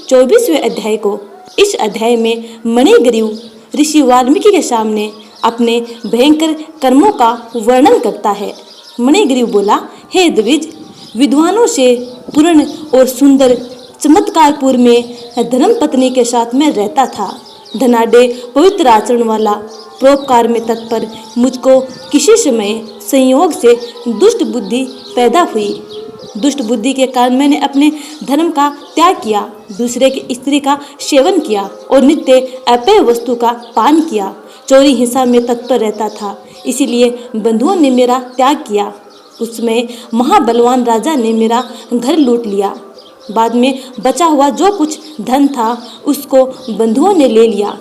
24वें अध्याय को। इस अध्याय में मणिग्रीव ऋषि वाल्मीकि के सामने अपने भयंकर कर्मों का वर्णन करता है। मणिग्रीव बोला, हे द्विज, विद्वानों से पूर्ण और सुंदर चमत्कारपुर में धर्मपत्नी के साथ मैं रहता था। धनाढ्य पवित्र आचरण वाला, परोपकार में तत्पर, मुझको किसी समय संयोग से दुष्ट बुद्धि पैदा हुई। दुष्ट बुद्धि के कारण मैंने अपने धर्म का त्याग किया, दूसरे की स्त्री का सेवन किया और नित्य अपेय वस्तु का पान किया। चोरी हिंसा में तत्पर रहता था, इसीलिए बंधुओं ने मेरा त्याग किया। उसमें महाबलवान राजा ने मेरा घर लूट लिया। बाद में बचा हुआ जो कुछ धन था उसको बंधुओं ने ले लिया।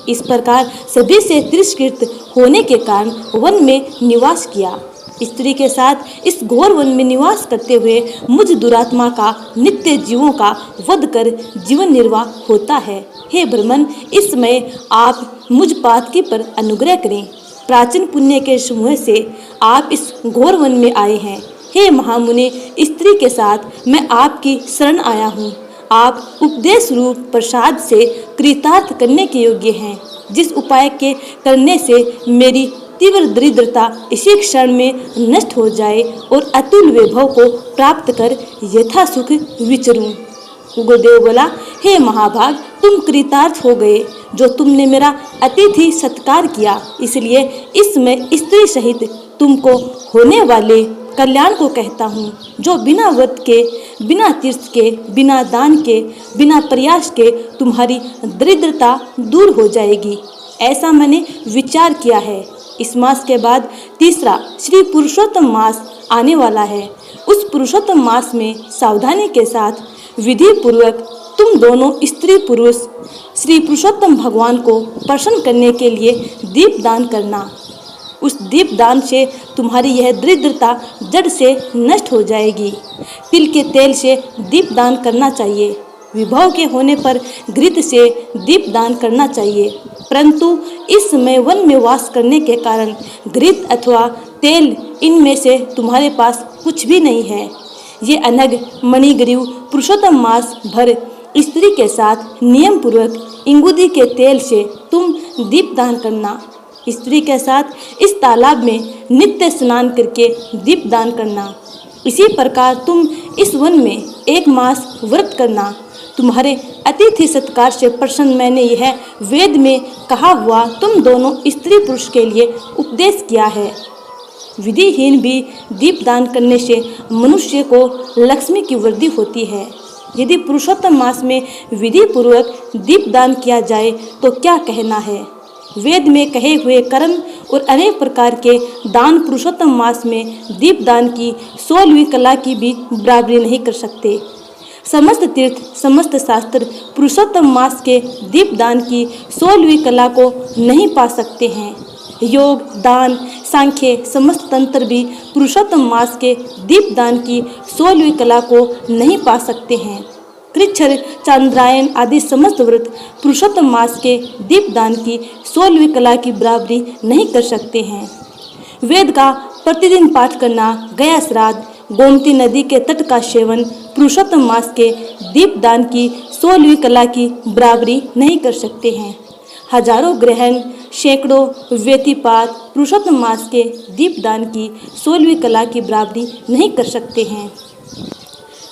इस प्रकार सभी से तिरस्कृत होने के कारण वन में निवास किया। स्त्री के साथ इस घोर वन में निवास करते हुए मुझ दुरात्मा का नित्य जीवों का वध कर जीवन निर्वाह होता है। हे ब्रह्मन, इस समय आप मुझ पातकी पर अनुग्रह करें। प्राचीन पुण्य के समूह से आप इस घोर वन में आए हैं। हे महामुनि, स्त्री के साथ मैं आपकी शरण आया हूँ। आप उपदेश रूप प्रसाद से कृतार्थ करने के योग्य हैं। जिस उपाय के करने से मेरी तीव्र दरिद्रता इसी क्षण में नष्ट हो जाए और अतुल वैभव को प्राप्त कर यथा सुख विचरूं। गुरुदेव बोला, हे महाभाग, तुम कृतार्थ हो गए जो तुमने मेरा अतिथि सत्कार किया। इसलिए इसमें स्त्री सहित तुमको होने वाले कल्याण को कहता हूँ, जो बिना व्रत के, बिना तीर्थ के, बिना दान के, बिना प्रयास के तुम्हारी दरिद्रता दूर हो जाएगी। ऐसा मैंने विचार किया है। इस मास के बाद तीसरा श्री पुरुषोत्तम मास आने वाला है। उस पुरुषोत्तम मास में सावधानी के साथ विधि पूर्वक तुम दोनों स्त्री पुरुष श्री पुरुषोत्तम भगवान को प्रसन्न करने के लिए दीप दान करना। उस दीप दान से तुम्हारी यह दरिद्रता जड़ से नष्ट हो जाएगी। तिल के तेल से दीप दान करना चाहिए। विभव के होने पर घृत से दीप दान करना चाहिए, परंतु इस समय वन में वास करने के कारण घृत अथवा तेल इनमें से तुम्हारे पास कुछ भी नहीं है। ये अनग मणिग्रीव पुरुषोत्तम मास भर स्त्री के साथ नियम पूर्वक इंगुदी के तेल से तुम दीप दान करना। स्त्री के साथ इस तालाब में नित्य स्नान करके दीप दान करना। इसी प्रकार तुम इस वन में 1 मास व्रत करना। तुम्हारे अतिथि सत्कार से प्रसन्न मैंने यह वेद में कहा हुआ तुम दोनों स्त्री पुरुष के लिए उपदेश किया है। विधिहीन भी दीप दान करने से मनुष्य को लक्ष्मी की वृद्धि होती है। यदि पुरुषोत्तम मास में विधि पूर्वक दीप दान किया जाए तो क्या कहना है। वेद में कहे हुए कर्म और अनेक प्रकार के दान पुरुषोत्तम मास में दीप दान की 16वीं कला की भी बराबरी नहीं कर सकते। समस्त तीर्थ, समस्त शास्त्र पुरुषोत्तम मास के दीप दान की 16वीं कला को नहीं पा सकते हैं। योग, दान, सांख्य, समस्त तंत्र भी पुरुषोत्तम मास के दीप दान की 16वीं कला को नहीं पा सकते हैं। कृच्छ्र, चांद्रायन आदि समस्त व्रत पुरुषोत्तम मास के दीप दान की 16वीं कला की बराबरी नहीं कर सकते हैं। वेद का प्रतिदिन पाठ करना, गया श्राद्ध, गोमती नदी के तट का सेवन पुरुषोत्तम मास के दीप दान की 16वीं कला की बराबरी नहीं कर सकते हैं। हजारों ग्रहण, सैकड़ों व्यतिपात पुरुषोत्तम मास के दीप दान की 16वीं कला की बराबरी नहीं कर सकते हैं।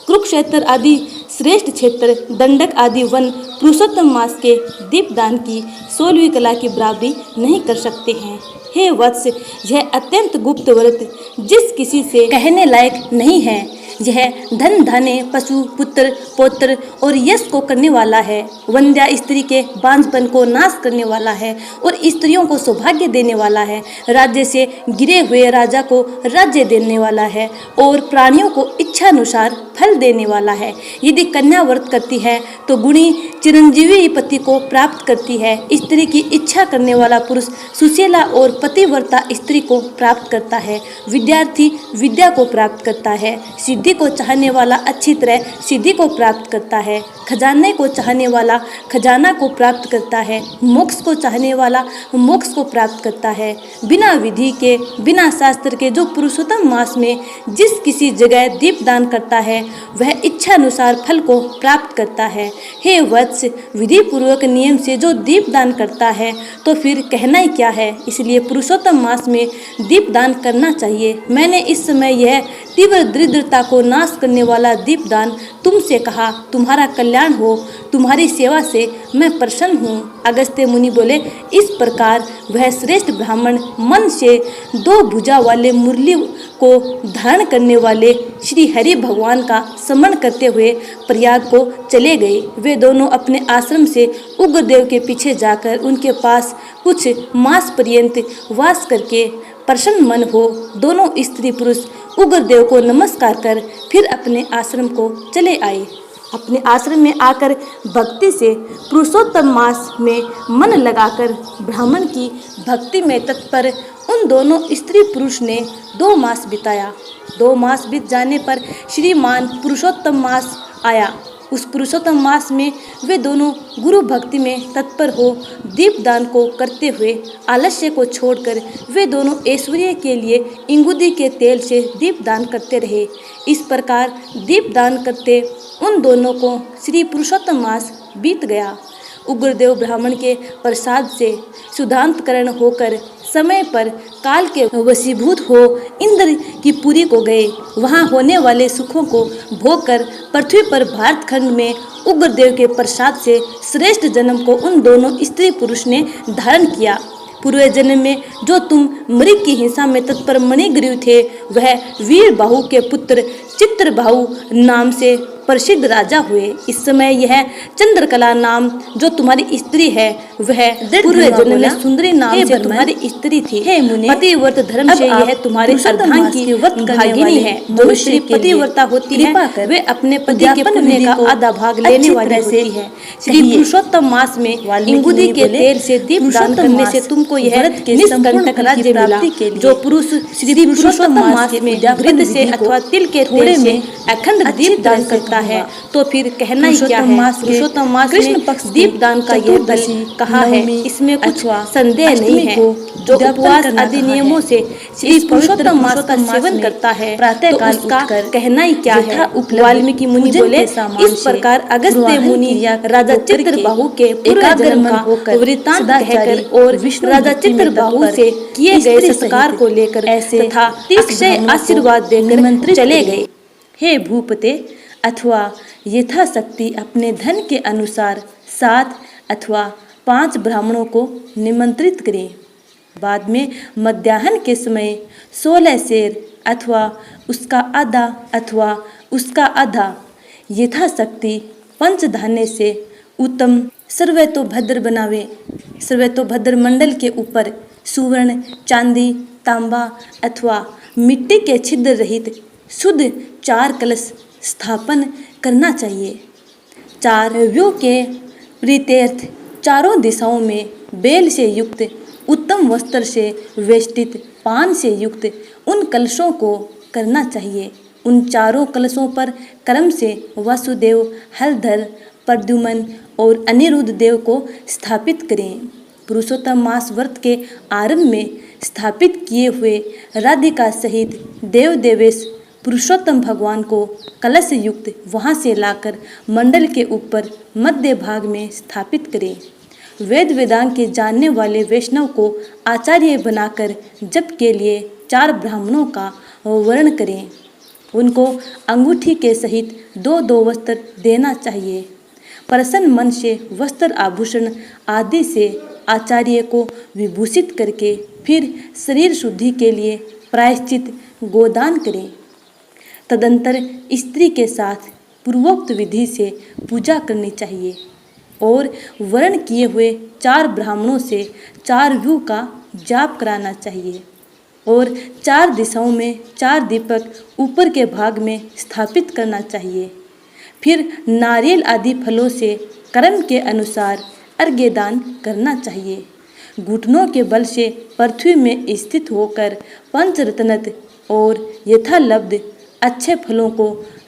कुरुक्षेत्र आदि श्रेष्ठ क्षेत्र, दंडक आदि वन पुरुषोत्तम मास के दीप दान की 16वीं कला की बराबरी नहीं कर सकते हैं। हे वत्स, यह अत्यंत गुप्त व्रत जिस किसी से कहने लायक नहीं है, यह धन, धान्य, पशु, पुत्र, पौत्र और यश को करने वाला है। वंध्या स्त्री के बांझपन को नाश करने वाला है और स्त्रियों को सौभाग्य देने वाला है। राज्य से गिरे हुए राजा को राज्य देने वाला है और प्राणियों को इच्छानुसार फल देने वाला है। यदि कन्या व्रत करती है तो गुणी चिरंजीवी पति को प्राप्त करती है। स्त्री की इच्छा करने वाला पुरुष सुशीला और पतिव्रता स्त्री को प्राप्त करता है। विद्यार्थी विद्या को प्राप्त करता है। सिद्धि को चाहने वाला अच्छी तरह सिद्धि को प्राप्त करता है। खजाने को चाहने वाला खजाना को प्राप्त करता है। मोक्ष को चाहने वाला मोक्ष को प्राप्त करता है। बिना विधि के, बिना शास्त्र के जो पुरुषोत्तम मास में जिस किसी जगह दीप दान करता है वह इच्छा इच्छा अनुसार फल को प्राप्त करता है। हे वत्स, विधि पूर्वक नियम से जो दीप दान करता है तो फिर कहना ही क्या है। इसलिए पुरुषोत्तम मास में दीप दान करना चाहिए। मैंने इस समय यह तीव्र दरिद्रता को नाश करने वाला दीप दान तुमसे कहा। तुम्हारा कल्याण हो, तुम्हारी सेवा से मैं प्रसन्न हूँ। अगस्त्य मुनि बोले, इस प्रकार वह श्रेष्ठ ब्राह्मण मन से 2 भुजा वाले मुरली को धारण करने वाले श्री हरि भगवान का स्मरण करते हुए प्रयाग को चले गए। वे दोनों अपने आश्रम से उग्रदेव के पीछे जाकर उनके पास कुछ मास पर्यंत वास करके प्रसन्न मन हो दोनों स्त्री पुरुष उग्रदेव को नमस्कार कर फिर अपने आश्रम को चले आए। अपने आश्रम में आकर भक्ति से पुरुषोत्तम मास में मन लगाकर ब्राह्मण की भक्ति में तत्पर उन दोनों स्त्री पुरुष ने 2 मास बिताया। 2 मास बीत जाने पर श्रीमान पुरुषोत्तम मास आया। उस पुरुषोत्तम मास में वे दोनों गुरु भक्ति में तत्पर हो दीपदान को करते हुए आलस्य को छोड़कर वे दोनों ऐश्वर्य के लिए इंगुदी के तेल से दीपदान करते रहे। इस प्रकार दीपदान करते उन दोनों को श्री पुरुषोत्तम मास बीत गया। उग्रदेव ब्राह्मण के प्रसाद से सुधांतकरण होकर समय पर काल के वशीभूत हो इंद्र की पुरी को गए। वहां होने वाले सुखों को भोग कर पृथ्वी पर भारतखंड में उग्रदेव के प्रसाद से श्रेष्ठ जन्म को उन दोनों स्त्री पुरुष ने धारण किया। पूर्व जन्म में जो तुम मृग की हिंसा में तत्पर मणिग्रीव थे, वह वीर बाहु के पुत्र चित्रबाहु नाम से प्रसिद्ध राजा हुए। इस समय यह चंद्रकला नाम जो तुम्हारी स्त्री है, वह पूर्व जन्म में सुंदरी नाम से तुम्हारी स्त्री थी। पतिव्रत धर्म से यह तुम्हारे अर्धांगी भागिनी है। जो स्त्री पतिव्रता होती है, वे अपने पति के पुण्य का आधा भाग लेने वाली होती है। श्री पुरुषोत्तम मास में इंगुदी के तेल से दीप दान करने से तुमको यह निष्कंटक राज्य मिला। जो पुरुष श्री पुरुषोत्तम मास में घृत से अथवा तिल के तेल से अखंड दीप दान करता है, तो फिर कहना ही क्या है। पुरुषोत्तम मास कृष्ण पक्ष दीप दान का यह बल कहा है, इसमें कुछ संदेह नहीं है। जो उपवास आदि नियमों से श्री पुरुषोत्तम मास का सेवन करता है, तो उसका कहना ही क्या है। वाल्मीकि मुनि बोले, इस प्रकार अगस्त्य मुनि राजा चित्रबाहु के पूर्व जन्म का वृत्तांत कहकर और राजा चित्रबाहु से किए गए सत्कार को लेकर तथा तीक्ष्ण आशीर्वाद देकर चले गए। हे भूपते, अथवा यथाशक्ति अपने धन के अनुसार 7 अथवा 5 ब्राह्मणों को निमंत्रित करें। बाद में मध्याह्न के समय 16 शेर अथवा उसका आधा अथवा उसका आधा यथाशक्ति पंचधान्य से उत्तम सर्वतोभद्र बनावे। सर्वतोभद्र मंडल के ऊपर सुवर्ण, चांदी, तांबा अथवा मिट्टी के छिद्र रहित शुद्ध 4 कलश स्थापन करना चाहिए। 4 व्यू के प्रीत्यर्थ चारों दिशाओं में बेल से युक्त उत्तम वस्त्र से वेष्टित पान से युक्त उन कलशों को करना चाहिए। उन चारों कलशों पर क्रम से वासुदेव, हलधर, प्रद्युम्न और अनिरुद्ध देव को स्थापित करें। पुरुषोत्तम मास व्रत के आरंभ में स्थापित किए हुए राधिका सहित देव देवेश पुरुषोत्तम भगवान को कलश युक्त वहां से लाकर मंडल के ऊपर मध्य भाग में स्थापित करें। वेद वेदांग के जानने वाले वैष्णव को आचार्य बनाकर जप के लिए 4 ब्राह्मणों का वर्ण करें। उनको अंगूठी के सहित 2 वस्त्र देना चाहिए। प्रसन्न मन से वस्त्र आभूषण आदि से आचार्य को विभूषित करके फिर शरीर शुद्धि के लिए प्रायश्चित गोदान करें। तदंतर स्त्री के साथ पूर्वोक्त विधि से पूजा करनी चाहिए और वर्ण किए हुए 4 ब्राह्मणों से 4 व्यू का जाप कराना चाहिए और 4 दिशाओं में 4 दीपक ऊपर के भाग में स्थापित करना चाहिए। फिर नारियल आदि फलों से कर्म के अनुसार अर्घ्यदान करना चाहिए। घुटनों के बल से पृथ्वी में स्थित होकर पंचरत्नत और यथालब्ध अच्छे फलों को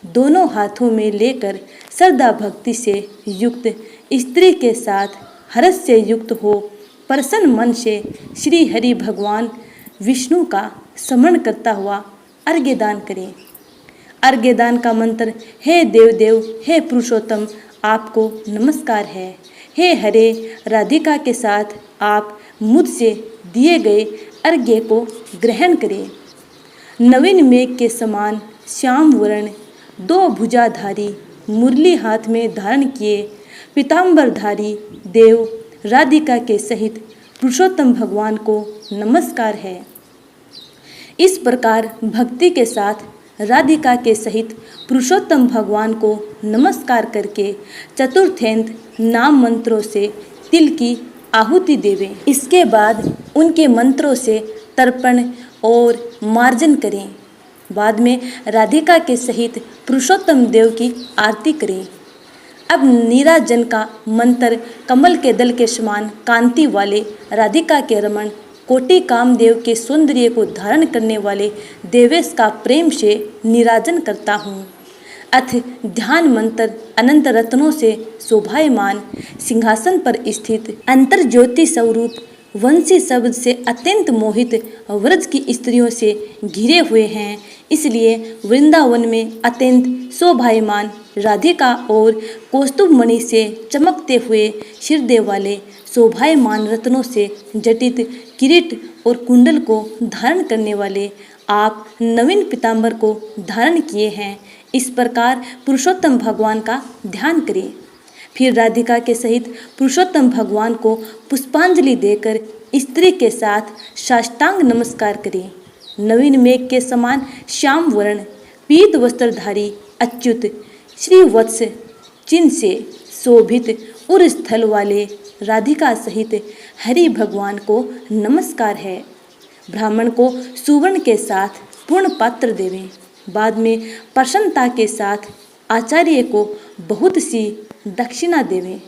दोनों हाथों में लेकर श्रद्धा भक्ति से युक्त स्त्री के साथ हर्ष से युक्त हो प्रसन्न मन से श्री हरि भगवान विष्णु का स्मरण करता हुआ अर्घ्यदान करें। अर्घ्यदान का मंत्र, हे देव देव, हे पुरुषोत्तम, आपको नमस्कार है। हे हरे, राधिका के साथ आप मुझसे दिए गए अर्घ्य को ग्रहण करें। नवीन मेघ के समान श्याम वर्ण, दो भुजाधारी, मुरली हाथ में धारण किए पीताम्बरधारी देव राधिका के सहित पुरुषोत्तम भगवान को नमस्कार है। इस प्रकार भक्ति के साथ राधिका के सहित पुरुषोत्तम भगवान को नमस्कार करके चतुर्थेंत नाम मंत्रों से तिल की आहुति देवें। इसके बाद उनके मंत्रों से तर्पण और मार्जन करें। बाद में राधिका के सहित पुरुषोत्तम देव की आरती करें। अब नीराजन का मंत्र, कमल के दल के समान कांति वाले राधिका के रमण, कोटि कामदेव के सौंदर्य को धारण करने वाले देवेश का प्रेम से नीराजन करता हूँ। अथ ध्यान मंत्र, अनंत रत्नों से शोभायमान सिंहासन पर स्थित अंतर ज्योति स्वरूप वंशी शब्द से अत्यंत मोहित व्रज की स्त्रियों से घिरे हुए हैं, इसलिए वृंदावन में अत्यंत शोभायमान राधिका और कौस्तुभ मणि से चमकते हुए हृदय वाले शोभायमान रत्नों से जटित किरीट और कुंडल को धारण करने वाले आप नवीन पीताम्बर को धारण किए हैं। इस प्रकार पुरुषोत्तम भगवान का ध्यान करें। फिर राधिका के सहित पुरुषोत्तम भगवान को पुष्पांजलि देकर स्त्री के साथ साष्टांग नमस्कार करें। नवीन मेघ के समान श्याम वर्ण, पीत वस्त्रधारी अच्युत श्रीवत्स चिन्ह से शोभित उर स्थल वाले राधिका सहित हरि भगवान को नमस्कार है। ब्राह्मण को सुवर्ण के साथ पूर्ण पात्र देवें। बाद में प्रसन्नता के साथ आचार्य को बहुत सी दक्षिणा देवें।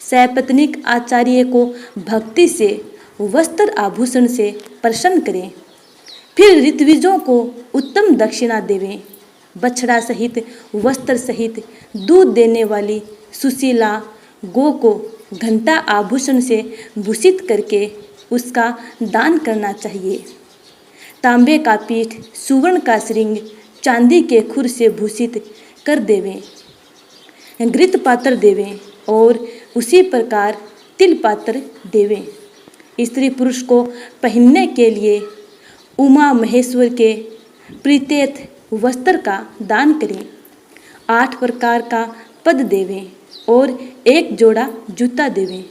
सपत्नीक आचार्य को भक्ति से वस्त्र आभूषण से प्रसन्न करें। फिर ऋत्विजों को उत्तम दक्षिणा देवें। बछड़ा सहित वस्त्र सहित दूध देने वाली सुशीला गो को घंटा आभूषण से भूषित करके उसका दान करना चाहिए। तांबे का पीठ, सुवर्ण का श्रृंग, चांदी के खुर से भूषित कर देवें। घृत पात्र देवें और उसी प्रकार तिल पात्र देवें। स्त्री पुरुष को पहनने के लिए उमा महेश्वर के प्रीतेथ वस्त्र का दान करें। 8 प्रकार का पद देवें और 1 जोड़ा जूता देवें।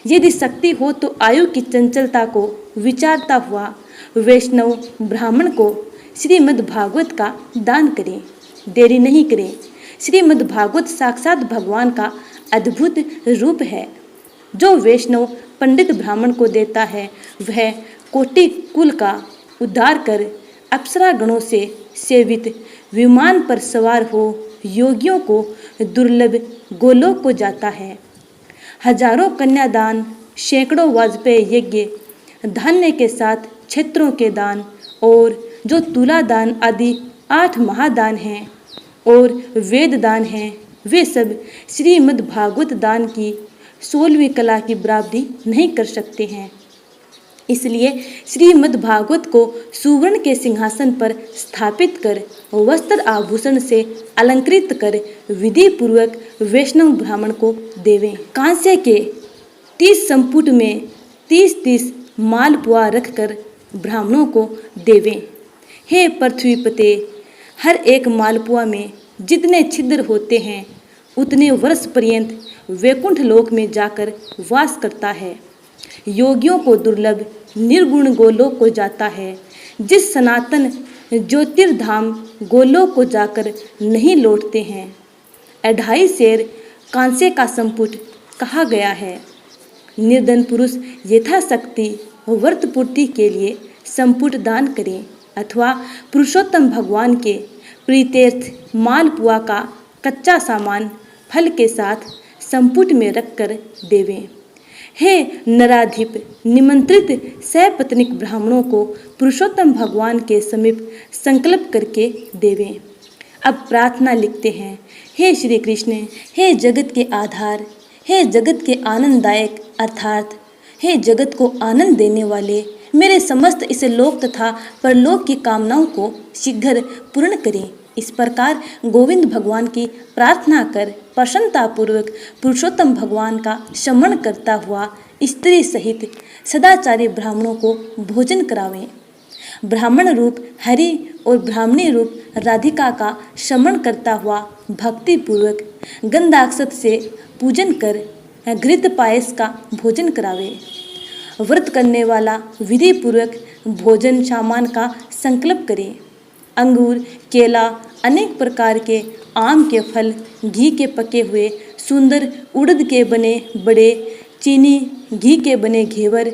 यदि शक्ति हो तो आयु की चंचलता को विचारता हुआ वैष्णव ब्राह्मण को श्रीमद् भागवत का दान करें। देरी नहीं करें। श्रीमद् भागवत साक्षात भगवान का अद्भुत रूप है। जो वैष्णव पंडित ब्राह्मण को देता है वह कोटि कुल का उद्धार कर अप्सरा गणों से सेवित विमान पर सवार हो योगियों को दुर्लभ गोलोक को जाता है। हजारों कन्यादान, सैकड़ों वाजपेयी यज्ञ, धान्य के साथ क्षेत्रों के दान और जो तुला दान आदि 8 महादान हैं और वेद दान हैं, वे सब श्रीमद् भागवत दान की 16वीं कला की बराबरी नहीं कर सकते हैं। इसलिए श्रीमद् भागवत को सुवर्ण के सिंहासन पर स्थापित कर वस्त्र आभूषण से अलंकृत कर विधि पूर्वक वैष्णव ब्राह्मण को देवें। कांसे के 30 संपुट में 30-30 मालपुआ रखकर ब्राह्मणों को देवें। हे पृथ्वीपते, हर एक मालपुआ में जितने छिद्र होते हैं उतने वर्ष पर्यंत वैकुंठ लोक में जाकर वास करता है। योगियों को दुर्लभ निर्गुण गोलोक को जाता है। जिस सनातन ज्योतिर्धाम गोलोक को जाकर नहीं लौटते हैं। 2.5 सेर कांसे का संपुट कहा गया है। निर्धन पुरुष यथाशक्ति व्रत पूर्ति के लिए संपुट दान करें अथवा पुरुषोत्तम भगवान के प्रीत्यर्थ मालपुआ का कच्चा सामान फल के साथ संपुट में रखकर देवें। हे नराधिप, निमंत्रित सपत्नीक ब्राह्मणों को पुरुषोत्तम भगवान के समीप संकल्प करके देवें। अब प्रार्थना लिखते हैं। हे श्री कृष्ण, हे जगत के आधार, हे जगत के आनंददायक अर्थात हे जगत को आनंद देने वाले, मेरे समस्त इस लोक तथा परलोक की कामनाओं को शीघ्र पूर्ण करें। इस प्रकार गोविंद भगवान की प्रार्थना कर प्रसन्नतापूर्वक पुरुषोत्तम भगवान का स्मरण करता हुआ स्त्री सहित सदाचारी ब्राह्मणों को भोजन करावें। ब्राह्मण रूप हरि और ब्राह्मणी रूप राधिका का स्मरण करता हुआ भक्ति पूर्वक गंधाक्षत से पूजन कर घृत पायस का भोजन करावे। व्रत करने वाला विधि पूर्वक भोजन सामान का संकल्प करे। अंगूर, केला, अनेक प्रकार के आम के फल, घी के पके हुए सुंदर उड़द के बने बड़े, चीनी घी के बने घेवर,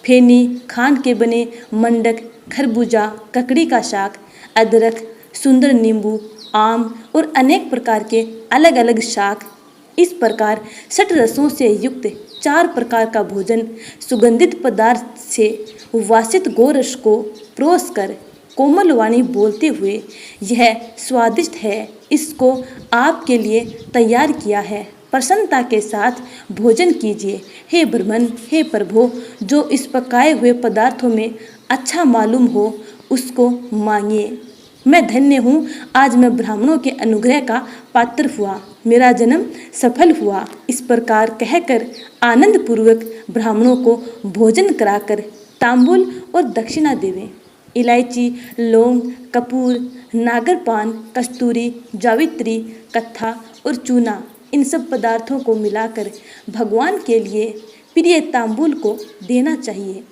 फेनी खांड के बने मंडक, खरबूजा, ककड़ी का शाक, अदरक, सुंदर नींबू, आम और अनेक प्रकार के अलग अलग शाक, इस प्रकार 6 रसों से युक्त 4 प्रकार का भोजन सुगंधित पदार्थ से वासित गोरस को परोस कर कोमल वाणी बोलते हुए, यह स्वादिष्ट है, इसको आपके लिए तैयार किया है, प्रसन्नता के साथ भोजन कीजिए। हे ब्रह्मन, हे प्रभु, जो इस पकाए हुए पदार्थों में अच्छा मालूम हो उसको मांगिए। मैं धन्य हूँ, आज मैं ब्राह्मणों के अनुग्रह का पात्र हुआ, मेरा जन्म सफल हुआ। इस प्रकार कहकर आनंद पूर्वक ब्राह्मणों को भोजन कराकर तांबूल और दक्षिणा देवें। इलायची, लौंग, कपूर, नागरपान, कस्तूरी, जावित्री, कत्था और चूना, इन सब पदार्थों को मिलाकर भगवान के लिए प्रिय तांबूल को देना चाहिए।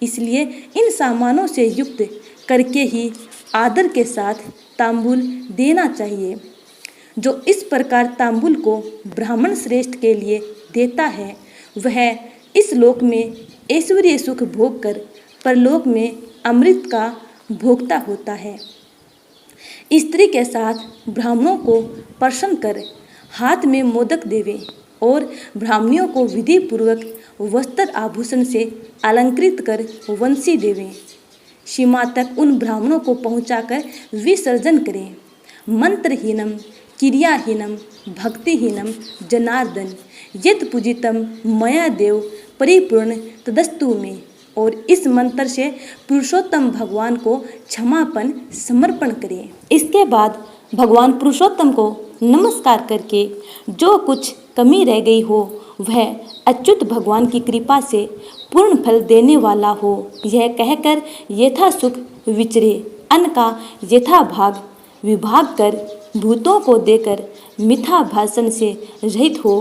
इसलिए इन सामानों से युक्त करके ही आदर के साथ तांबूल देना चाहिए। जो इस प्रकार तांबूल को ब्राह्मण श्रेष्ठ के लिए देता है, वह इस लोक में ऐश्वर्य सुख भोग कर परलोक में अमृत का भोक्ता होता है। स्त्री के साथ ब्राह्मणों को प्रसन्न कर हाथ में मोदक देवे और ब्राह्मणियों को विधि पूर्वक वस्त्र आभूषण से अलंकृत कर वंशी देवें। सीमा तक उन ब्राह्मणों को पहुंचाकर विसर्जन करें। मंत्रहीनम क्रियाहीनम भक्तिहीनम जनार्दन यत् पूजितम मया देव परिपूर्ण तदस्तु में, और इस मंत्र से पुरुषोत्तम भगवान को क्षमापन समर्पण करें। इसके बाद भगवान पुरुषोत्तम को नमस्कार करके जो कुछ कमी रह गई हो वह अच्युत भगवान की कृपा से पूर्ण फल देने वाला हो, यह कहकर यथा सुख विचरे, अन्न का यथा भाग विभाग कर भूतों को देकर मिथ्या भाषण से रहित हो,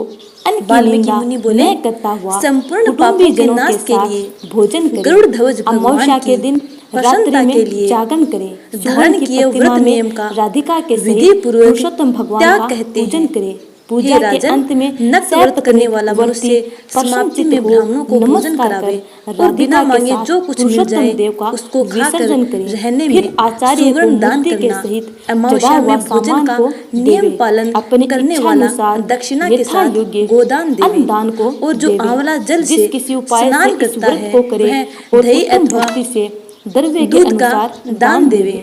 अन्न की निंदा न करता हुआ संपूर्ण पापों के नाश के लिए भोजन करे। गरुड़ ध्वज अमावस्या के दिन रात्रि में जागरण करे। धारण किए व्रत नियम का राधिका के विधि पूर्वक पुरुषोत्तम भगवान का पूजन करे। पूजा के अंत में नक्त व्रत करने वाला मनुष्य समाप्ति में ब्राह्मणों को भोजन करावे और बिना मांगे जो कुछ मिल जाए उसको खाकर रहने में सुवर्ण दान करना। अमावस्या में भोजन का नियम पालन करने वाला दक्षिणा के साथ गोदान देवे और जो आंवला जल से स्नान करता है वह दही अथवा दूध का दान देवे।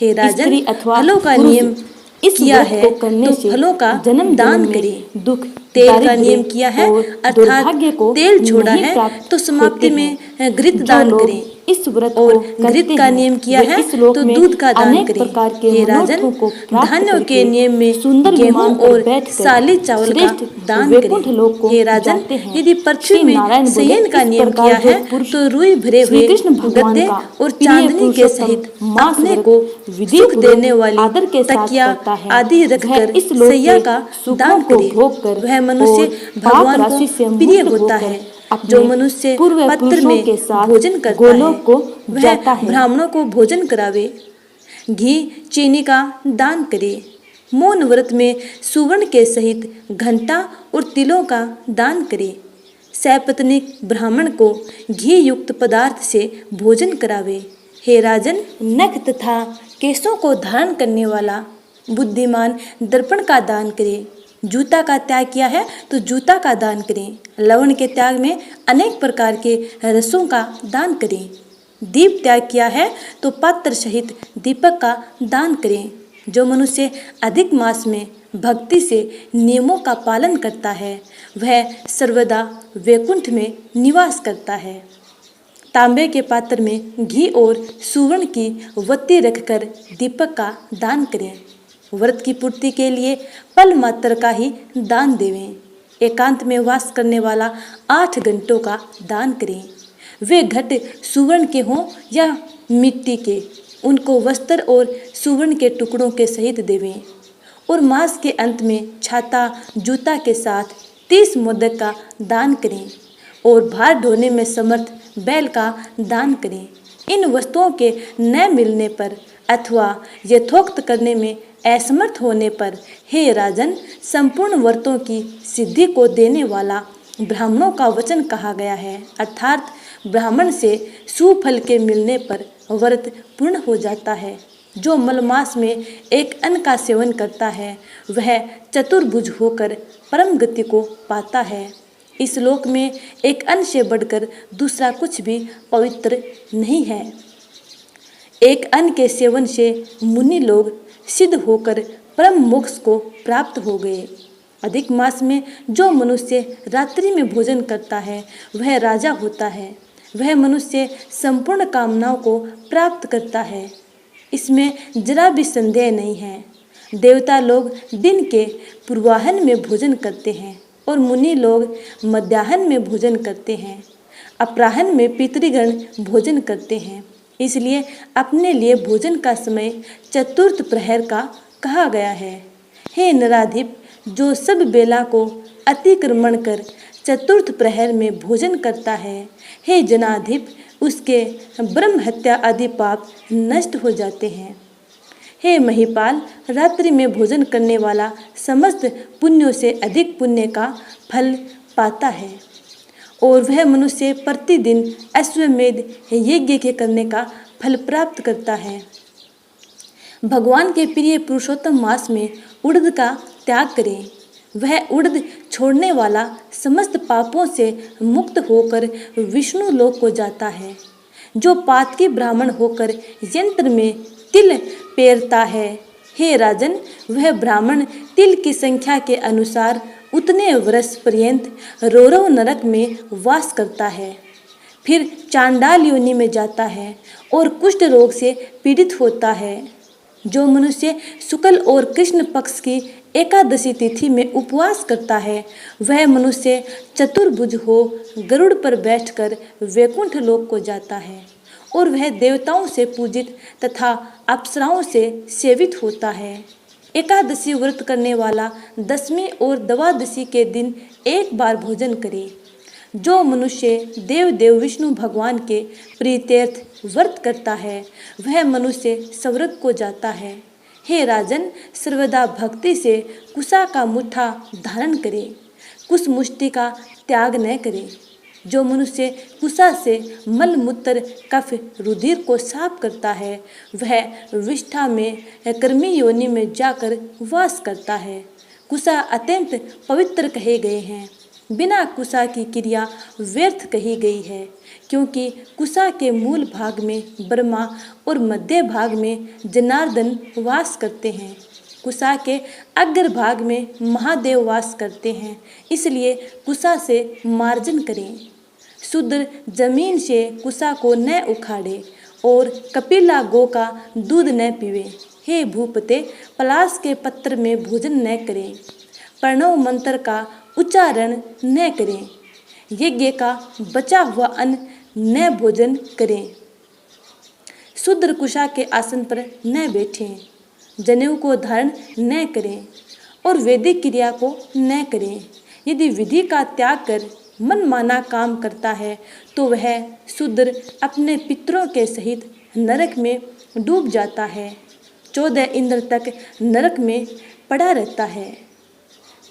हे राजन, फलों का नियम किया है तो फलों का दान करे। दुख तेल का नियम किया है अर्थात तेल छोड़ा है तो समाप्ति में घृत दान करे। इस व्रत और घृत का नियम किया है तो दूध का दान करे। हे राजन, धान्यों के नियम में गेहूं और साली चावल का दान करे। हे राजन, यदि पृथ्वी में शयन का नियम किया है तो रुई भरे हुए गद्दे और चांदनी के सहित अपने को सुख देने वाली तकिया आदि रखकर सैया का दान करे। वह मनुष्य भगवान को प्रिय होता है। जो मनुष्य पत्र में भोजन करता है वह ब्राह्मणों को भोजन करावे। घी चीनी का दान करे। मौन व्रत में सुवर्ण के सहित घंटा और तिलों का दान करे। सपत्नीक ब्राह्मण को घी युक्त पदार्थ से भोजन करावे। हे राजन, नख तथा केशों को धारण करने वाला बुद्धिमान दर्पण का दान करे। जूता का त्याग किया है तो जूता का दान करें। लवण के त्याग में अनेक प्रकार के रसों का दान करें। दीप त्याग किया है तो पात्र सहित दीपक का दान करें। जो मनुष्य अधिक मास में भक्ति से नियमों का पालन करता है वह सर्वदा वैकुंठ में निवास करता है। तांबे के पात्र में घी और सुवर्ण की वत्ती रखकर दीपक का दान करें। व्रत की पूर्ति के लिए पल मात्र का ही दान देवें। एकांत में वास करने वाला 8 घंटों का दान करें। वे घट सुवर्ण के हों या मिट्टी के, उनको वस्त्र और सुवर्ण के टुकड़ों के सहित देवें। और मास के अंत में छाता जूता के साथ 30 मोदक का दान करें और भार ढोने में समर्थ बैल का दान करें। इन वस्तुओं के न मिलने पर अथवा यथोक्त करने में असमर्थ होने पर हे राजन, संपूर्ण व्रतों की सिद्धि को देने वाला ब्राह्मणों का वचन कहा गया है, अर्थात ब्राह्मण से सुफल के मिलने पर व्रत पूर्ण हो जाता है। जो मलमास में एक अन्न का सेवन करता है वह चतुर्भुज होकर परम गति को पाता है। इस लोक में एक अन्न से बढ़कर दूसरा कुछ भी पवित्र नहीं है। एक अन्न के सेवन से मुनि लोग सिद्ध होकर परम मोक्ष को प्राप्त हो गए। अधिक मास में जो मनुष्य रात्रि में भोजन करता है वह राजा होता है। वह मनुष्य संपूर्ण कामनाओं को प्राप्त करता है, इसमें जरा भी संदेह नहीं है। देवता लोग दिन के पूर्वाह्न में भोजन करते हैं और मुनि लोग मध्याह्न में भोजन करते हैं। अपराह्न में पितृगण भोजन करते हैं। इसलिए अपने लिए भोजन का समय चतुर्थ प्रहर का कहा गया है। हे नराधिप, जो सब बेला को अतिक्रमण कर चतुर्थ प्रहर में भोजन करता है, हे जनाधिप, उसके ब्रह्म हत्या आदि पाप नष्ट हो जाते हैं। हे महिपाल, रात्रि में भोजन करने वाला समस्त पुण्यों से अधिक पुण्य का फल पाता है और वह मनुष्य प्रतिदिन अश्वमेध यज्ञ के करने का फल प्राप्त करता है। भगवान के प्रिय पुरुषोत्तम मास में उड़द का त्याग करें। वह उड़द छोड़ने वाला समस्त पापों से मुक्त होकर विष्णु लोक को जाता है। जो पातकी ब्राह्मण होकर यंत्र में तिल पेरता है, हे राजन, वह ब्राह्मण तिल की संख्या के अनुसार उतने वर्ष पर्यंत रौरव नरक में वास करता है। फिर चांडाल योनि में जाता है और कुष्ठ रोग से पीड़ित होता है। जो मनुष्य शुक्ल और कृष्ण पक्ष की एकादशी तिथि में उपवास करता है वह मनुष्य चतुर्भुज हो गरुड़ पर बैठकर वैकुंठ लोक को जाता है और वह देवताओं से पूजित तथा अप्सराओं से सेवित होता है। एकादशी व्रत करने वाला दसवीं और द्वादशी के दिन एक बार भोजन करे। जो मनुष्य देव देव विष्णु भगवान के प्रीत्यर्थ व्रत करता है वह मनुष्य स्वर्ग को जाता है। हे राजन, सर्वदा भक्ति से कुसा का मुट्ठा धारण करे, कुस मुष्टि का त्याग न करे। जो मनुष्य कुसा से मल मूत्र कफ रुधिर को साफ करता है वह विष्ठा में कर्मी योनि में जाकर वास करता है। कुसा अत्यंत पवित्र कहे गए हैं। बिना कुसा की क्रिया व्यर्थ कही गई है, क्योंकि कुसा के मूल भाग में ब्रह्मा और मध्य भाग में जनार्दन वास करते हैं। कुसा के अग्र भाग में महादेव वास करते हैं, इसलिए कुसा से मार्जन करें। शूद्र जमीन से कुसा को न उखाड़े और कपिला गो का दूध न पीवे। हे भूपते, पलाश के पत्र में भोजन न करें, प्रणव मंत्र का उच्चारण न करें, यज्ञ का बचा हुआ अन्न न भोजन करें, शूद्र कुशा के आसन पर न बैठें, जनेऊ को धारण न करें और वैदिक क्रिया को न करें। यदि विधि का त्याग कर मन माना काम करता है तो वह शूद्र अपने पितरों के सहित नरक में डूब जाता है। 14 इंद्र तक नरक में पड़ा रहता है।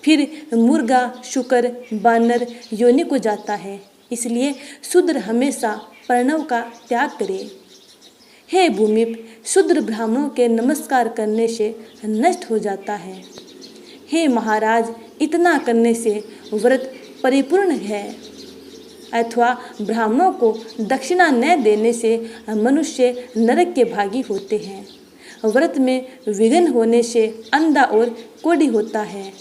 फिर मुर्गा, शुकर, बानर योनि को जाता है। इसलिए शूद्र हमेशा प्रणव का त्याग करे। हे भूमिप, शूद्र ब्राह्मणों के नमस्कार करने से नष्ट हो जाता है। हे महाराज, इतना करने से व्रत परिपूर्ण है। अथवा ब्राह्मणों को दक्षिणा न देने से मनुष्य नरक के भागी होते हैं। व्रत में विघ्न होने से अंधा और कोढ़ी होता है।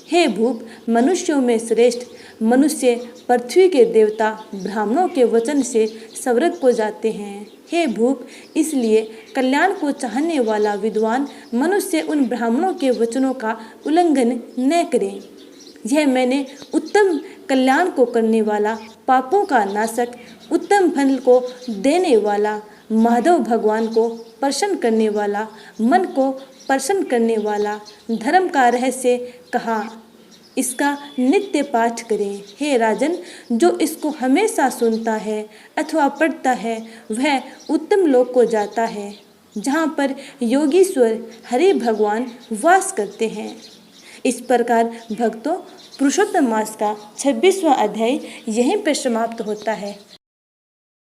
हे भूप, मनुष्यों में श्रेष्ठ मनुष्य पृथ्वी के देवता ब्राह्मणों के वचन से स्वर्ग को जाते हैं। हे भूप, इसलिए कल्याण को चाहने वाला विद्वान मनुष्य उन ब्राह्मणों के वचनों का उल्लंघन न करे। यह मैंने उत्तम कल्याण को करने वाला, पापों का नाशक, उत्तम फल को देने वाला, माधव भगवान को प्रसन्न करने वाला, मन को प्रसन्न करने वाला धर्म का रहस्य कहा। इसका नित्य पाठ करें। हे राजन, जो इसको हमेशा सुनता है अथवा पढ़ता है वह उत्तम लोक को जाता है, जहाँ पर योगीश्वर हरि भगवान वास करते हैं। इस प्रकार भक्तों, पुरुषोत्तम मास का 26वां अध्याय यहीं पर समाप्त होता है।